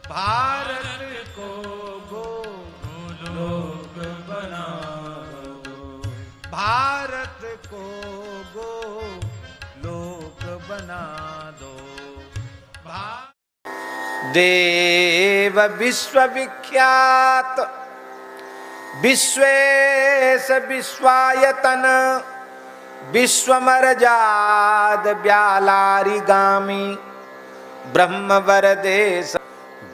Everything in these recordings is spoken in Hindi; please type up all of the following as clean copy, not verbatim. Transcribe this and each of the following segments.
भारत को गोलोक बना दो, भारत को गोलोक बना दो। देव विश्वविख्यात विश्वेश विश्वायतन विश्वमरजाद व्यालारिगामी ब्रह्मवर देश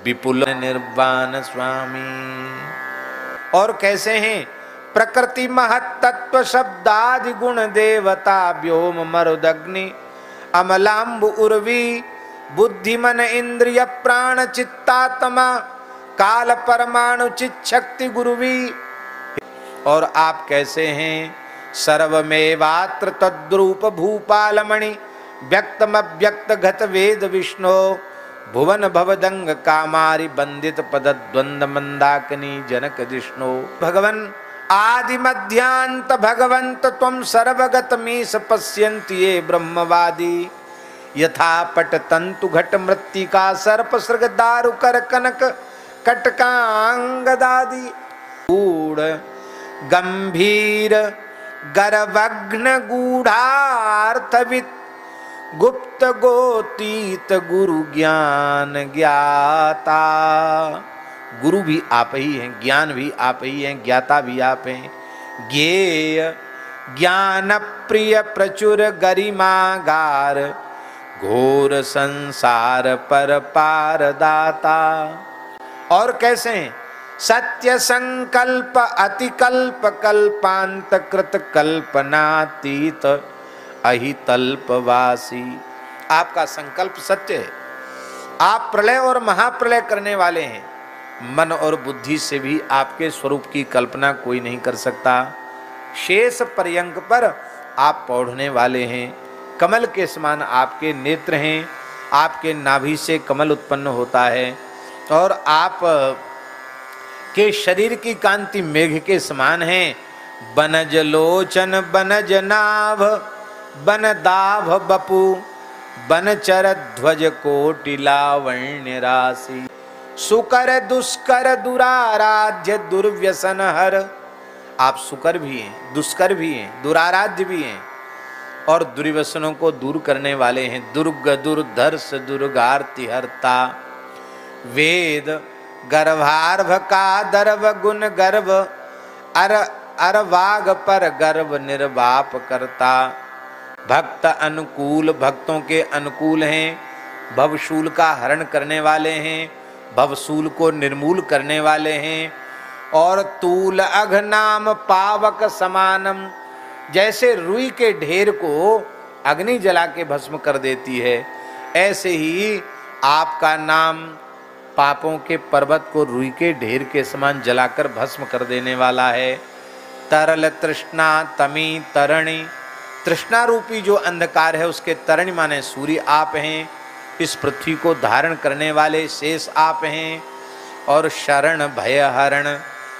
विपुल निर्वाण स्वामी। और कैसे हैं? प्रकृति महत्तत्व शब्दादि गुण देवता व्योम मरुदग्नि अमलाम्बु उर्वी बुद्धि मन इंद्रिय प्राण चित्तात्मा काल परमाणु चित शक्ति गुरुवी। और आप कैसे हैं? सर्वमेवात्र तद्रूप भूपालमणि व्यक्तम व्यक्त घत वेद विष्णु भुवन भवदंग कामारि बंदित पद द्वंद मंदाकिनी जनक जिष्णु। भगवन आदि मध्यांत भगवंत त्वं सर्वगत मीश पश्यन्ति ये ब्रह्मवादी। यथा पट तंतु घट मृत्तिका सर्प सृग दारु कर कनक कटकांगदादि गूढ़ गंभीर गर्भघ्न गूढ़ार्थविद गुप्त गोतीत गुरु ज्ञान ज्ञाता। गुरु भी आप ही हैं, ज्ञान भी आप ही हैं, ज्ञाता भी आप हैं। ज्ञेय ज्ञान प्रिय प्रचुर गरिमागार घोर संसार पर पार दाता। और कैसे हैं? सत्य संकल्प अतिकल्प कल्पांत कृत कल्पनातीत अहितल्पवासी। आपका संकल्प सत्य है। आप प्रलय और महाप्रलय करने वाले हैं। मन और बुद्धि से भी आपके स्वरूप की कल्पना कोई नहीं कर सकता। शेष पर्यंक पर आप पौढ़ने वाले हैं। कमल के समान आपके नेत्र हैं। आपके नाभि से कमल उत्पन्न होता है और आप के शरीर की कांति मेघ के समान है। बनज लोचन बनज नाभ बन दाभ बपु बन चर ध्वज कोटि लावण्य राशि सुकर दुष्कर दुराराध्य दुर्व्यसन हर। आप सुकर भी हैं, दुष्कर भी हैं, दुराराध्य भी हैं और दुर्व्यसनों को दूर करने वाले हैं। दुर्ग दुर्धर्ष दुर्गार्ति हरता। वेद गर्भार्भ का दर्भ गुण गर्भ अरवाग पर गर्भ निर्वाप करता। भक्त अनुकूल भक्तों के अनुकूल हैं। भवशूल का हरण करने वाले हैं, भवशूल को निर्मूल करने वाले हैं। और तूल अघ नाम पावक समानम, जैसे रुई के ढेर को अग्नि जला के भस्म कर देती है, ऐसे ही आपका नाम पापों के पर्वत को रुई के ढेर के समान जलाकर भस्म कर देने वाला है। तरल तृष्णा तमी तरणि, तृष्णा रूपी जो अंधकार है उसके तरणि माने सूर्य आप हैं। इस पृथ्वी को धारण करने वाले शेष आप हैं। और शरण भय हरण,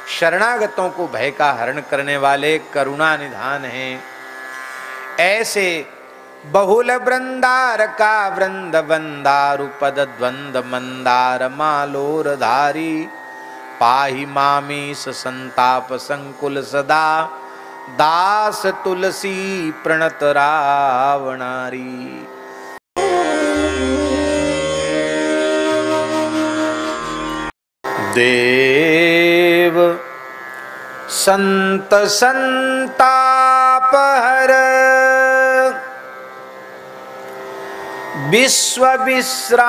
शरणागतों को भय का हरण करने वाले करुणा निधान हैं। ऐसे बहुल वृंदार का वृंद वंदारु पद द्वंद मंदार मालोर धारी पाहि मामीश संताप संकुल सदा दास तुलसी प्रणत रावणारी। देव संत संताप हर विश्व विश्राम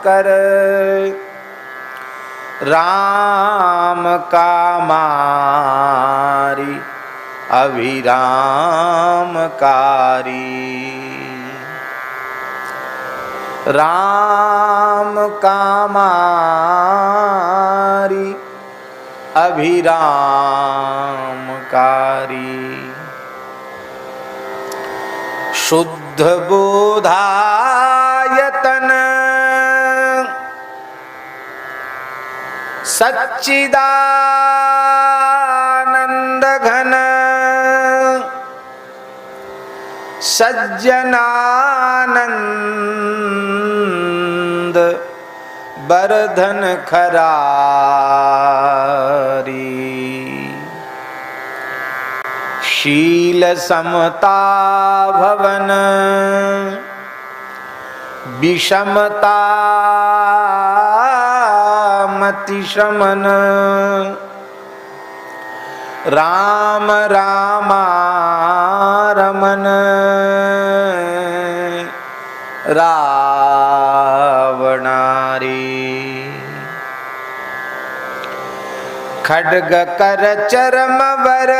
कर राम कामारी अभिराम कारी। राम कामारी अभिराम कारी। शुद्ध बोधायतन सच्चिदानंद घन सज्जनानंद बरधन खरारी। शील समता भवन विषमता मति शमन। राम रामारमन रावणारी। खड्ग कर चरम वर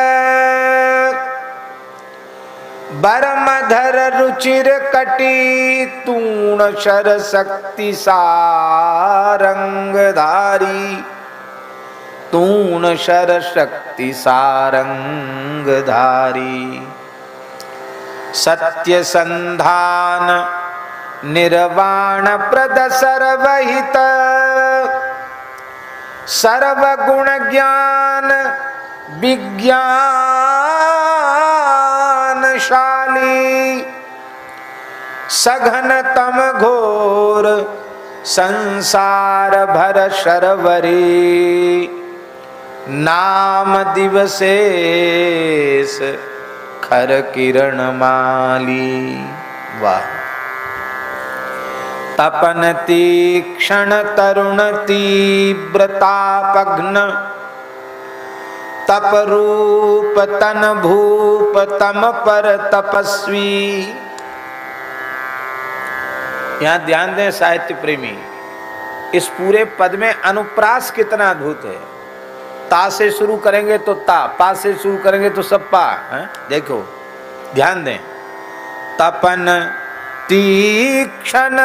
बरमधर रुचिर कटी। तूण शर शक्ति सारंगधारी। तूण शर शक्ति सारंगधारी। सत्य संधान निर्वाण प्रद सर्वहित। सर्वगुण ज्ञान विज्ञानशाली। सघन तम घोर संसार भर शर्वरी। नाम दिवसेश खर किरण माली। वाह। तपन तीक्षण तरुण तीव्रतापघ्न। तप रूप तन भूप तम पर तपस्वी। यहां ध्यान दें साहित्य प्रेमी, इस पूरे पद में अनुप्रास कितना अद्भुत है। ता से शुरू करेंगे तो ता, पा से शुरू करेंगे तो सब पा है? देखो ध्यान दें। तपन तीक्षण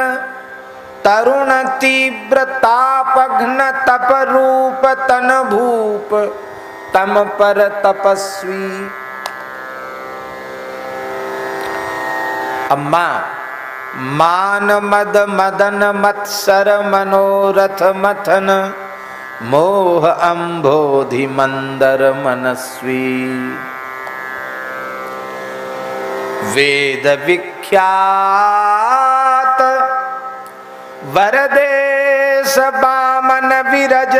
तरुण तीव्र तापघ्न। तप रूप तन भूप तम पर तपस्वी। अम्मा मान मद मदन मत्सर मनोरथ मथन। मोह अंबोधि मंदर मनस्वी। वेद विख्यात वरदेश बामन विरज।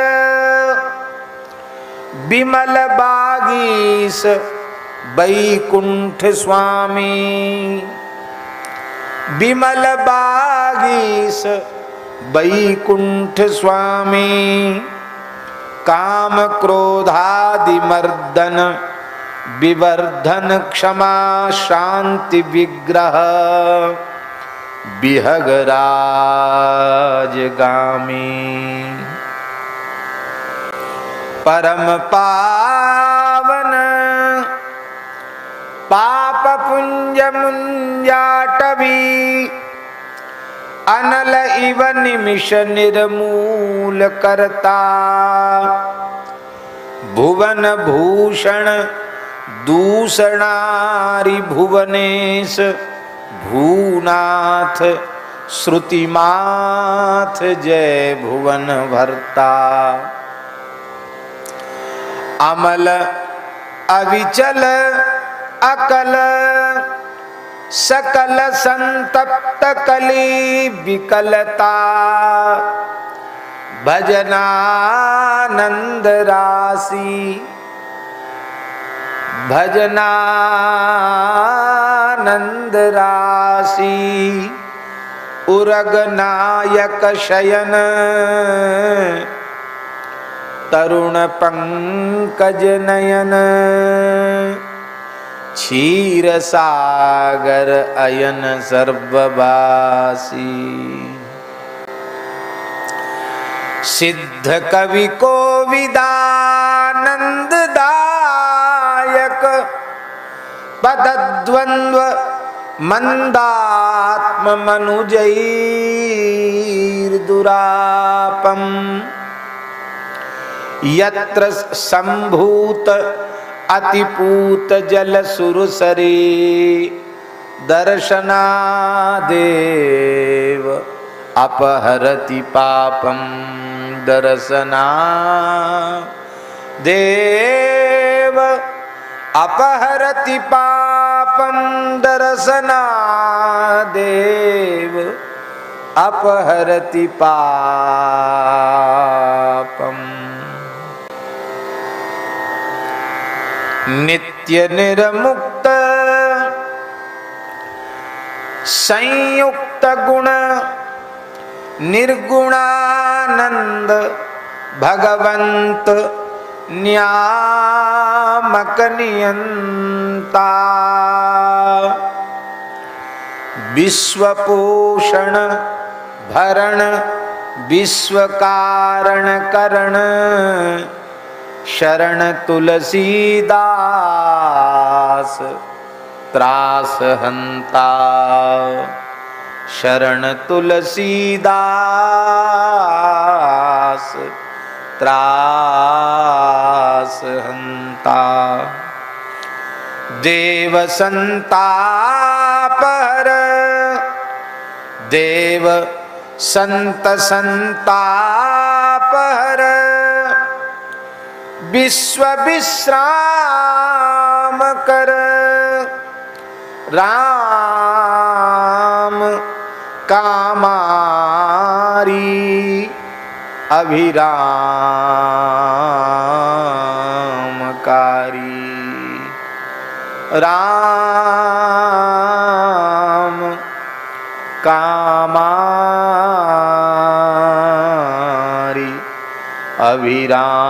विमल बागीस बैकुंठ स्वामी। विमल बागीस बैकुंठ स्वामी। काम क्रोधादि मर्दन विवर्धन क्षमा शांति विग्रह। बिहगराजगामी। परम पावन पाप पुंज मुंजाटवी। अनल इव निमिष निर्मूल करता। भुवन भूषण दूषणारि भुवनेश। भूनाथ श्रुतिमाथ जय भुवन भर्ता। अमल अविचल अकल सकल संतप्त कली विकलता। भजनानंद राशि। भजनानंद राशि। उरग नायक शयन। तरुण पंकज नयन। क्षीर सागर अयन सर्ववासी। सिद्ध कवि को विदानंद दायक। पदद्वंद्व मंदात्म मनुजैर दुरापम। यत्र संभूत अतिपूत जल सुरसरी। दर्शनादेव अपहरति पापम। दर्शना देव अपहरति पापम। दर्शना देव अपहरति पापम। नित्य निर्मुक्त संयुक्त गुण निर्गुणानंद भगवंत नियामक नियंता। विश्वपोषण भरण विश्व कारण करण शरण तुलसीदास त्रास हंता। शरण तुलसीदास त्रास हंता। देव संतापहर देव संत संतापहर विश्व विश्राम कर। राम कामारी अभिरामकारी। राम कामारी अभिरामकारी।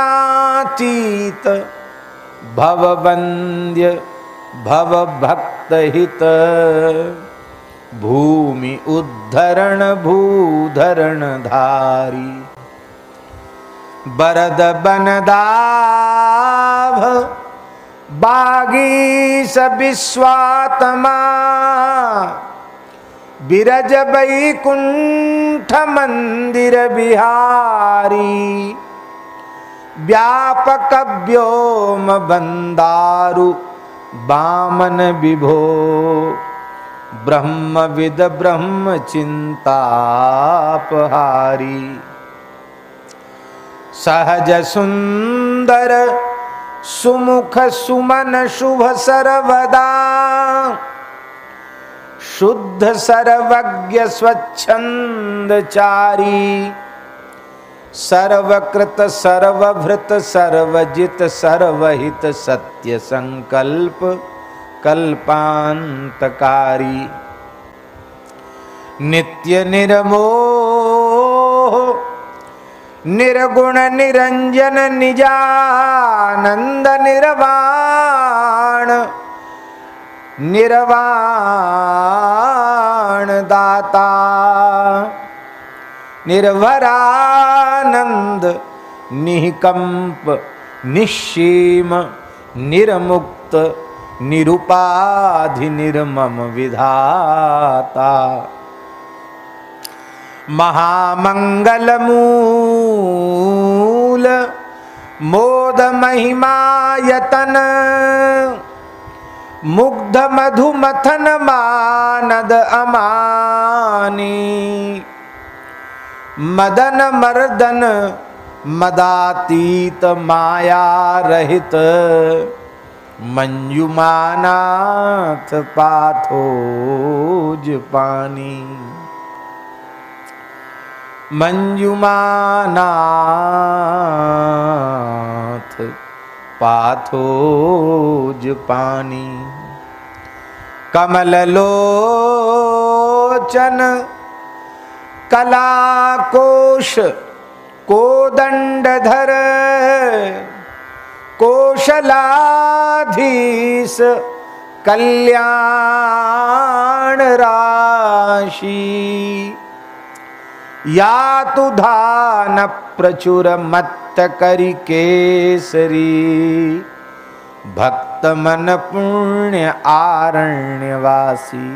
भावनातीत भववन्द्य भवभक्तहित भूमि उद्धरण भूधरण धारी। बरद बनदाभ बागीस विश्वात्मा बिरज वैकुंठ मंदिर बिहारी। व्यापक व्योम बंदारु बामन विभो ब्रह्मविद ब्रह्म चिंतापहारी। सहज सुंदर सुमुख सुमन शुभ सर्वदा शुद्ध सर्वज्ञ स्वच्छंदचारी। सर्वकृत सर्वभृत सर्वजित सर्वहित सत्य संकल्प कल्पांतकारी। नित्य निर्मोह निर्गुण निरंजन निजानंद निर्वाण निर्वाण दाता। निर्भरानंद निकंप निश्चीम निर्मुक्त निरुपाधि निर्मम विधाता। महामंगल मूल मोद महिमायतन मुग्ध मधुमथन मानद अमानी। मदन मर्दन मदातीत माया रहित मंजुमानाथ पाथोज पानी। मंजुमानाथ पाथोज पानी। कमल लोचन कलाकोश कोदंडधर कोशलाधीश कल्याण राशि। या तु धान प्रचुर मत्त करि केसरी भक्त मन पुण्य आरण्यवासी।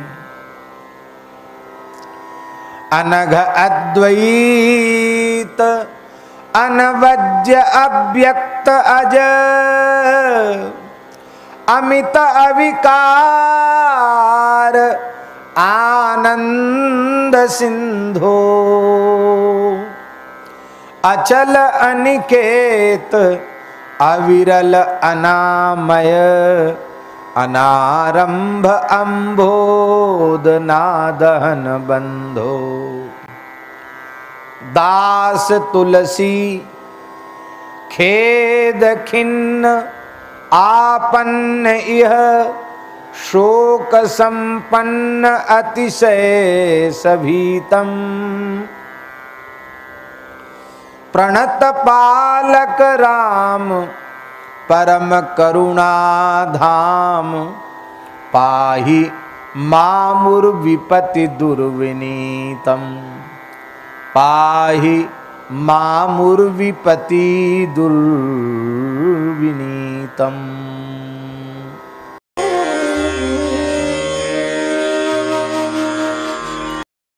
अनघ अद्वैत अनवज्य अव्यक्त अज अमित अविकार आनंद सिंधो। अचल अनिकेत अविरल अनामय अनारंभ अंबोध नादहन बंधो। दास तुलसी खेद खिन्न आपन्न इह शोक संपन्न अतिशय सभीतम। प्रणत पालक राम परम करुणा धाम पाहि मामुर विपति दुर्विनीतम। पाहि मामुर विपति दुर्विनीतम।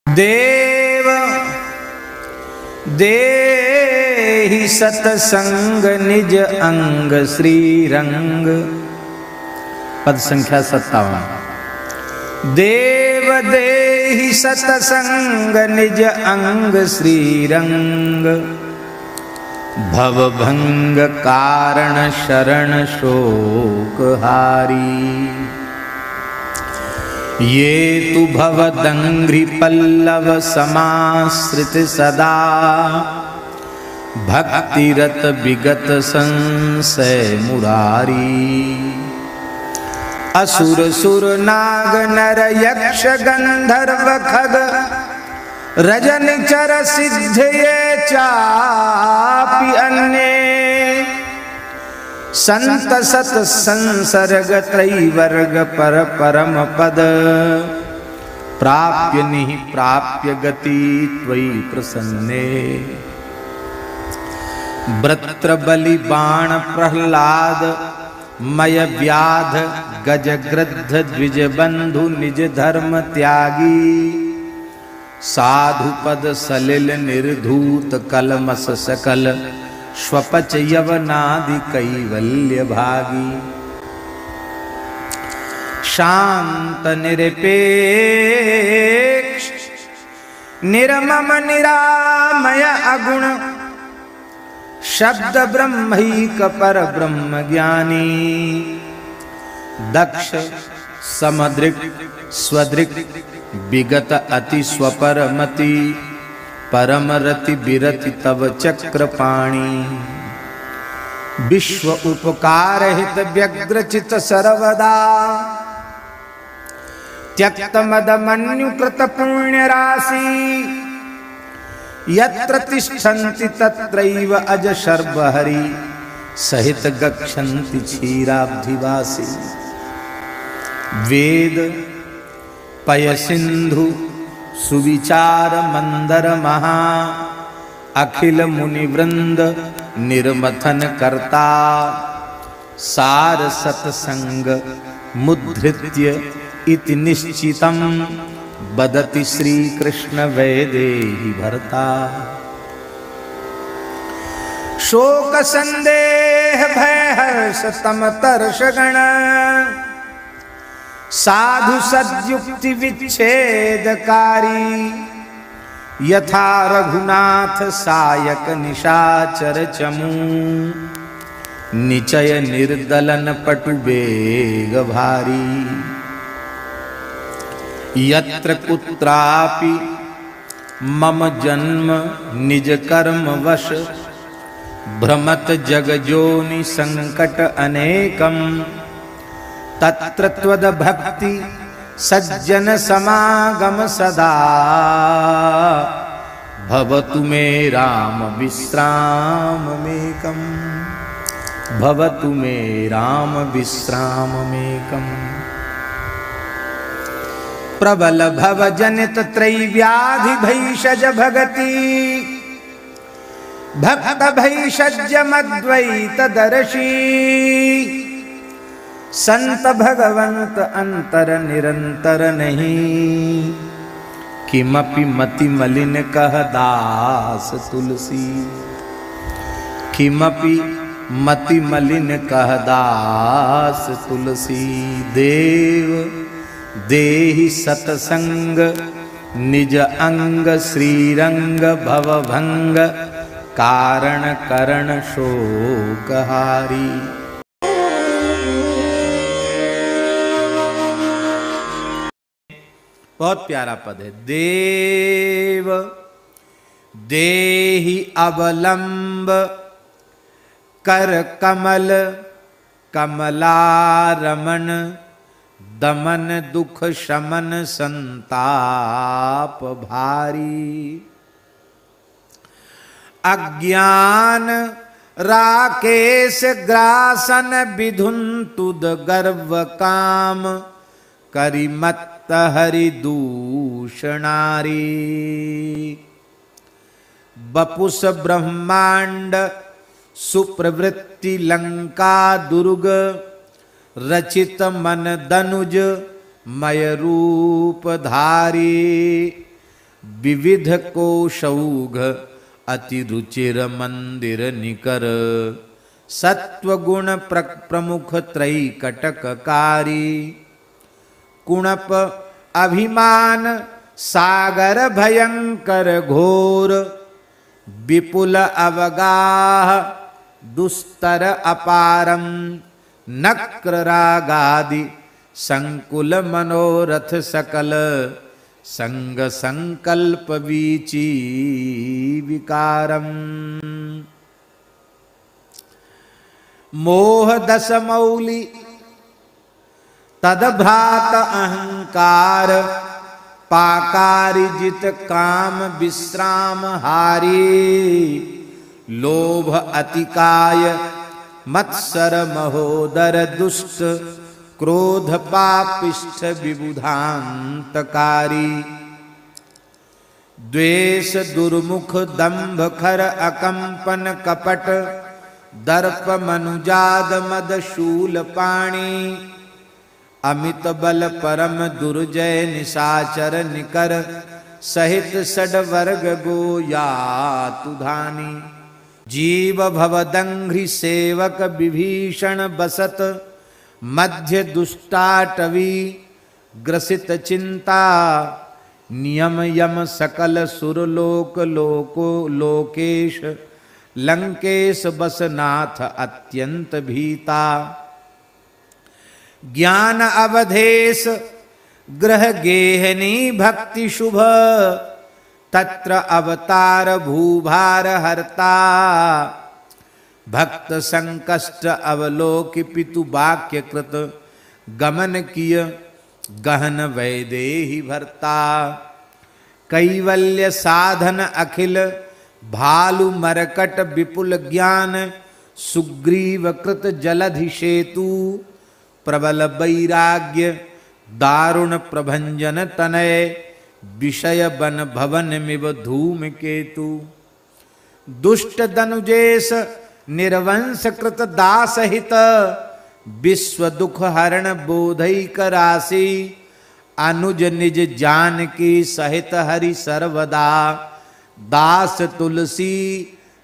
देव देहि सतसंग निज अंग श्रीरंग। पद संख्या 57। देव देहि सतसंग निज अंग श्रीरंग। भवभंग कारण शरण शोक हारी। ये तु भवदंघ्रि पल्लव समाश्रित सदा। भक्तिरत विगत संशय मुरारी। असुर सुर नाग नर यक्ष गंधर्व खग रजनिचर सिद्ध ये चापि अन्य। संत सत संसर्ग त्रैवर्ग पर परम पद। प्राप्य निहि प्राप्य गति त्वयि प्रसन्ने। वृत्र बलि बाण प्रह्लाद मय व्याध गज गृद्ध द्विज बंधु निज धर्म त्यागी। साधु पद सलिल निर्धूत कलमस सकल। स्वपच यवनादि कैवल्य भागी। शांत निरपेक्ष निर्मम निरामय अगुण। शब्द ब्रह्मैक पर ब्रह्म ज्ञानी। दक्ष समदृक् स्वदृक् विगत अति स्वपरमति। परम रति बिरति तव चक्रपाणी। विश्व उपकार हित व्यग्र चित सर्वदा। त्यक्त मद मन्यु कृत पुण्य राशि। यत्र तिष्ठन्ति तत्रैव अज शर्वहरि। सहित गच्छन्ति क्षीराब्धिवासी। वेद पय सिंधु सुविचार मंदर महा। अखिल मुनि वृंद निर्मथन करता। सार सतसंग मुद्धृत्य इति निश्चितम। बदति श्री कृष्ण वैदेही भरता। शोक संदेह भय हर्ष तम तर्ष गण। साधु सद्युक्ति विच्छेदकारी। यथा रघुनाथ सायक निशाचर चमू। निचय निर्दलन पटु बेग भारी। यत्र कुत्रापि मम जन्म निज कर्म वश। भ्रमत जग जोनि संकट अनेकम। तत्र त्वद भक्ति सज्जन समागम सदा। भवतु मे राम विश्राममेकम। भवतु मे राम विश्राममेकम। प्रबल भव जनित त्रैव्याधि भैषज भगति। भक्त भैषज मद्वैत दर्शी। संत भगवंत अंतर निरंतर नहीं। किमपि मति मलिन कह दास तुलसी। किमपि मति मलिन कह दास तुलसी। देव देहि सतसंग निज अंग श्रीरंग। भवभंग कारण करण शोकहारी। बहुत प्यारा पद है। देव देहि अवलंब कर कमल कमलारमण दमन दुख शमन संताप भारी। अज्ञान राकेश ग्रासन विधुन तुद गर्व काम करिमत्त हरि दूषणारी। बपुस ब्रह्मांड सुप्रवृत्ति लंका दुर्ग रचित मन दनुज मय रूप धारी। विविध कोशौघ अति रुचिर मंदिर निकर सत्वगुण प्रमुख त्रयी कटककारी। कुणप अभिमान सागर भयंकर घोर विपुल अवगाह दुस्तर अपारम। नक्र रागादि संकुल मनोरथ सकल संग संकल्प वीची विकारम। मोह दस मौली तदभ्रात अहंकार पाकारिजित काम विश्राम हारी। लोभ अतिकाय मत्सर महोदर दुष्ट क्रोध पापिष्ठ विबुधांतकारी। द्वेष दुर्मुख दंभ खर अकंपन कपट दर्प मनुजाद मद शूल पाणी। अमित बल परम दुर्जय निशाचर निकर सहित षड वर्ग गो यातुधानी। जीव भवदंघ्रि सेवक विभीषण बसत मध्य दुष्टाटवी ग्रसित चिंता। नियम यम सकल सुरलोक लोको लोकेश लंकेश बसनाथ अत्यंत भीता। ज्ञान अवधेश ग्रह गेहनी भक्ति शुभ तत्र अवतार भूभार हरता। भक्त संकष्ट अवलोकि पितु वाक्य कृत गमन किय गहन वैदेही भरता। कैवल्य साधन अखिल भालु मरकट विपुल ज्ञान सुग्रीव कृत जलधि सेतु। प्रबल वैराग्य दारुण प्रभंजन तनय विषय बन भवन मिव धूम केतु। दुष्ट दनुजेश निर्वंश कृत दास हित विश्व दुख हरण बोधैक राशि। अनुज निज जानकी सहित हरि सर्वदा दास तुलसी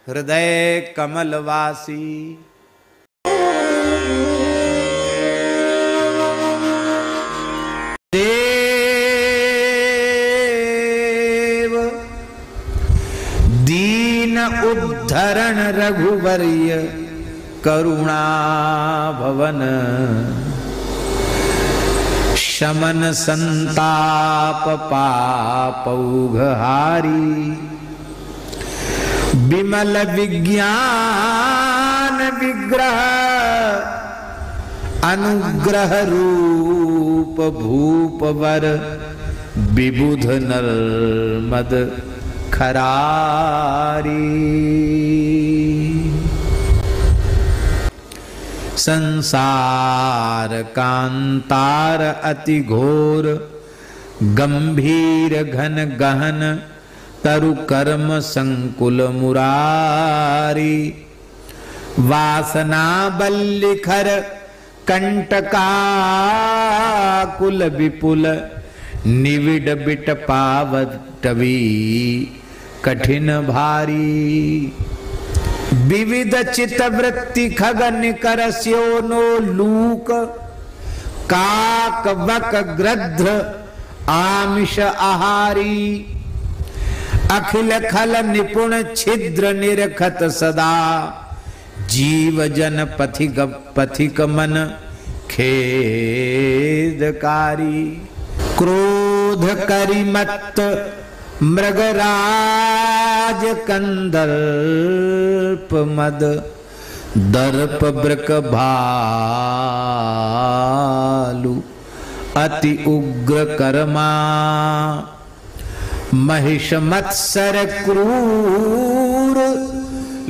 हृदय कमलवासी। देव दीन उद्धरण रघुवर्य करुणा भवन। शमन संताप पापौघहारी। विमल विज्ञान विग्रह अनुग्रह रूप भूप वर विबुध नर्मद खरारी। संसार कांतार अति घोर गंभीर घन गहन तरु कर्म संकुल मुरारी। वासना बल्लिखर कंटकाकुल विपुल निविड बिट पावटवी कठिन भारी। विविध चित वृत्ति खगन करस्यो नो लूक काक वक ग्रद्ध आमिष आहारी। अखिल खल निपुण छिद्र निरखत सदा, जीव जन पथिक मन खेदकारी। क्रोध करि मत्त मृगराज कंदर्प मद, दर्प वृक भालु अति उग्र कर्मा। महिष मत्सर क्रूर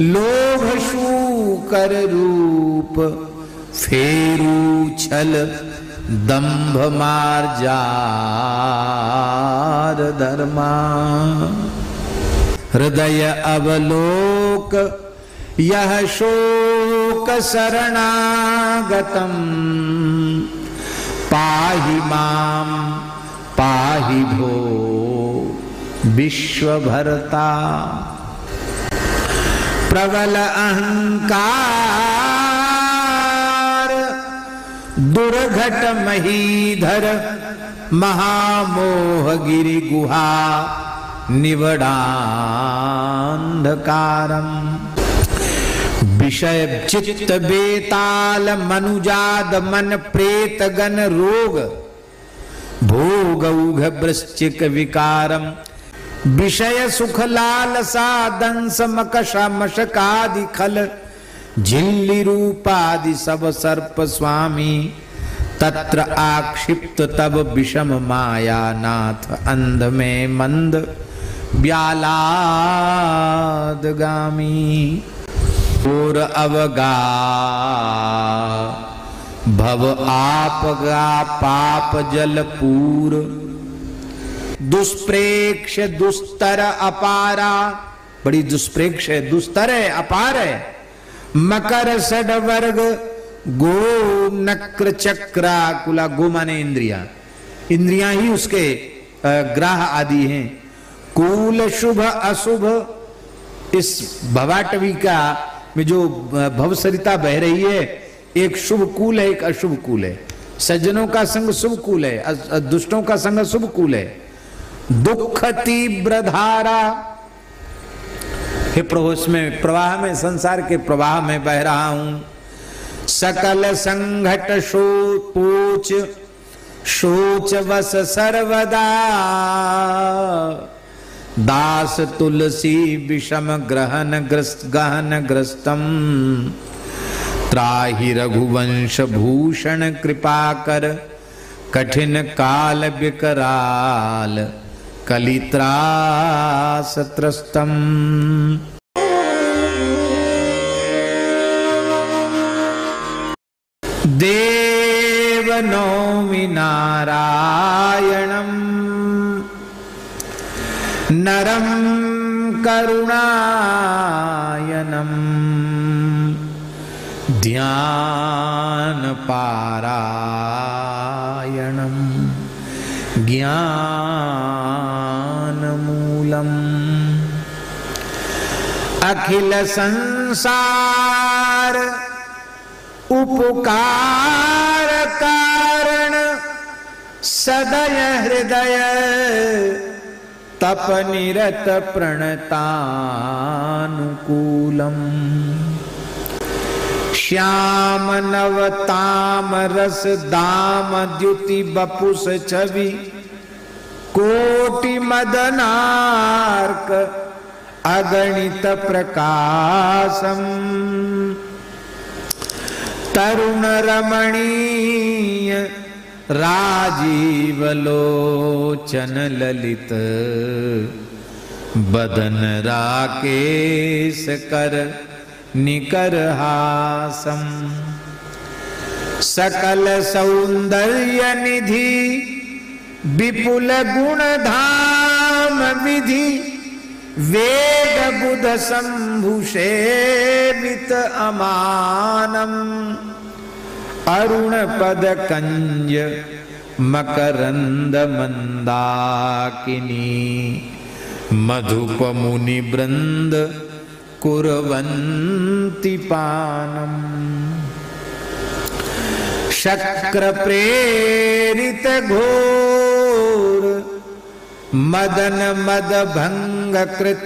लोभ शूकर रूप, फेरू छल दंभ मार्जार धर्मा। हृदय अवलोक यह शोक शरणागतम, पाहि माम पाहि भो विश्वभर्ता। प्रबल अहंकार दुर्घट महीधर, महामोह गिरि गुहा निवडांधकारम। विषय चित्त बेताल मनुजाद मन प्रेत गण रोग, भोग उघ वृश्चिक विकारम। विषय सुख लालसा दंस मकशा मशकादि खल, झिल्ली रूपादि सब सर्प स्वामी। तत्र आक्षिप्त तब विषम माया नाथ, अंध में मंद व्यालादगामी। और अवगा भव आपगा पाप जल पूर, दुष्प्रेक्ष दुस्तर अपारा। बड़ी दुष्प्रेक्ष है, दुस्तर है, अपार है। मकर षड वर्ग गो नक्र चक्राकुला। गो माने इंद्रिया, इंद्रियां ही उसके ग्राह आदि हैं। कूल शुभ अशुभ, इस भवाटविका में जो भवसरिता बह रही है, एक शुभ कूल है, एक अशुभ कूल है। सज्जनों का संग शुभ कूल है, दुष्टों का संग शुभ कूल है। दुख तीव्र धारा, हे प्रभु इसमें प्रवाह में, संसार के प्रवाह में बह रहा हूं। सकल संघट पोच शोच वस सर्वदा, दास तुलसी विषम गहन ग्रस्तम। त्राहि रघुवंश भूषण कृपा कर, कठिन काल विकराल कलित्रास त्रस्तम। देव नौमि नारायणं नरं करुणायनं, ध्यान पारायणं ज्ञान मूलम। अखिल संसार उपकार कारण, सदय हृदय तप निरत प्रणतानुकूलम। श्याम नवताम रस दाम द्युति बपुस छवि, कोटि मदनार्क अगणित प्रकाशम। तरुण रमणीय राजीव लोचन ललित, बदन राकेश कर निकर हासम। सकल सौंदर्य निधि विपुल गुण धाम विधि, वेद बुध शंभु सेवित अमानम। अरुण पद कंज मकरंद मंदाकिनी, मधुप मुनि वृंद कुर्वन्ति पानम। शक्र प्रेरित घोर मदन मद भंग भंग कृत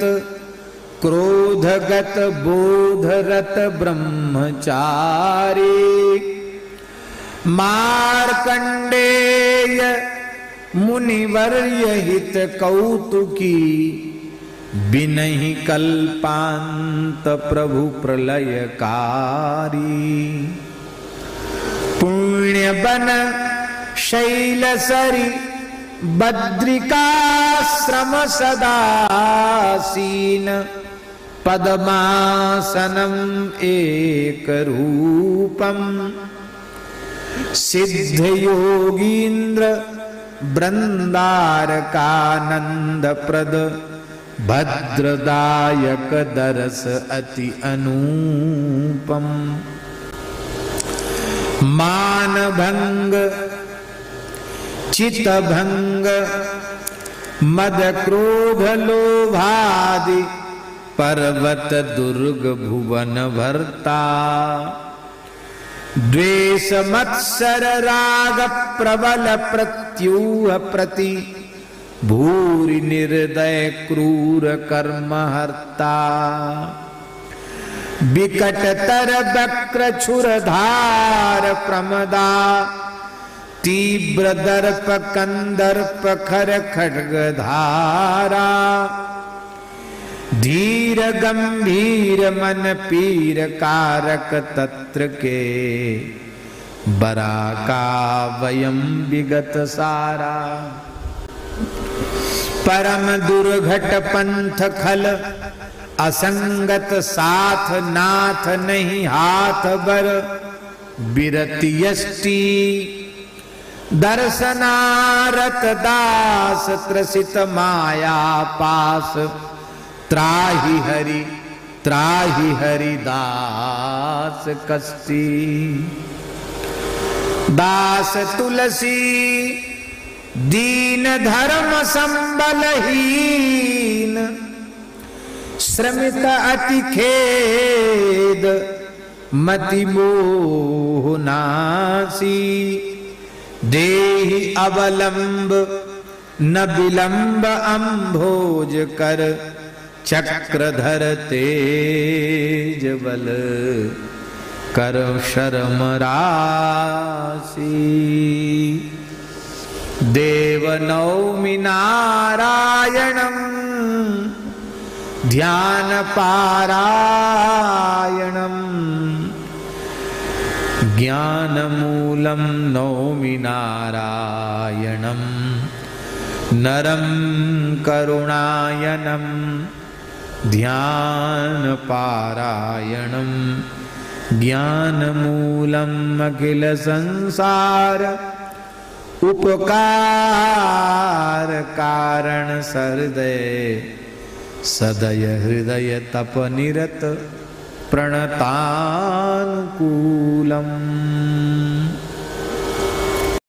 क्रोधगत बोधरत ब्रह्मचारी मार्कंडेय मुनिवर्य हित कौतुकी बिनहि कल्पांत प्रभु प्रलयकारी पुण्य बन शैलसरी बद्रिकाश्रम सदासीन पद्मासनम एक रूपम सिद्ध योगींद्र वृंदारकानंद प्रद भद्रदायक दरस अति अनुपम मान भंग चित भंग मद क्रोध लोभादि पर्वत दुर्ग भुवन भरता द्वेष मत्सर राग प्रबल प्रत्यूह प्रति भूरि निर्दय क्रूर कर्म हर्ता विकट तर वक्र छुर धार प्रमदा तीव्र दर्प कंदर्प खर खड्ग धारा धीर गंभीर मन पीर कारक तत्र के बरा का वयम विगत सारा परम दुर्घट पंथ खल असंगत साथ नाथ नहीं हाथ बर बिरति यष्टि दर्शनारत दास त्रसित माया पास त्राहि हरि दास कष्टी दास तुलसी दीन धर्म संबलहीन श्रमित अति खेद मति मोह नासी देहि अवलंब न विलंब अम्भोज कर चक्रधर तेज बल कर शर्म राशि देव नौमि नारायणं ध्यान पारायणं ज्ञान मूलम नौमि नारायणं नरं करुणायनं ध्यान पारायणं ज्ञान मूलम अखिल संसार उपकार कारण सहृदय सदय हृदय तप निरत प्रणतानुकूलम।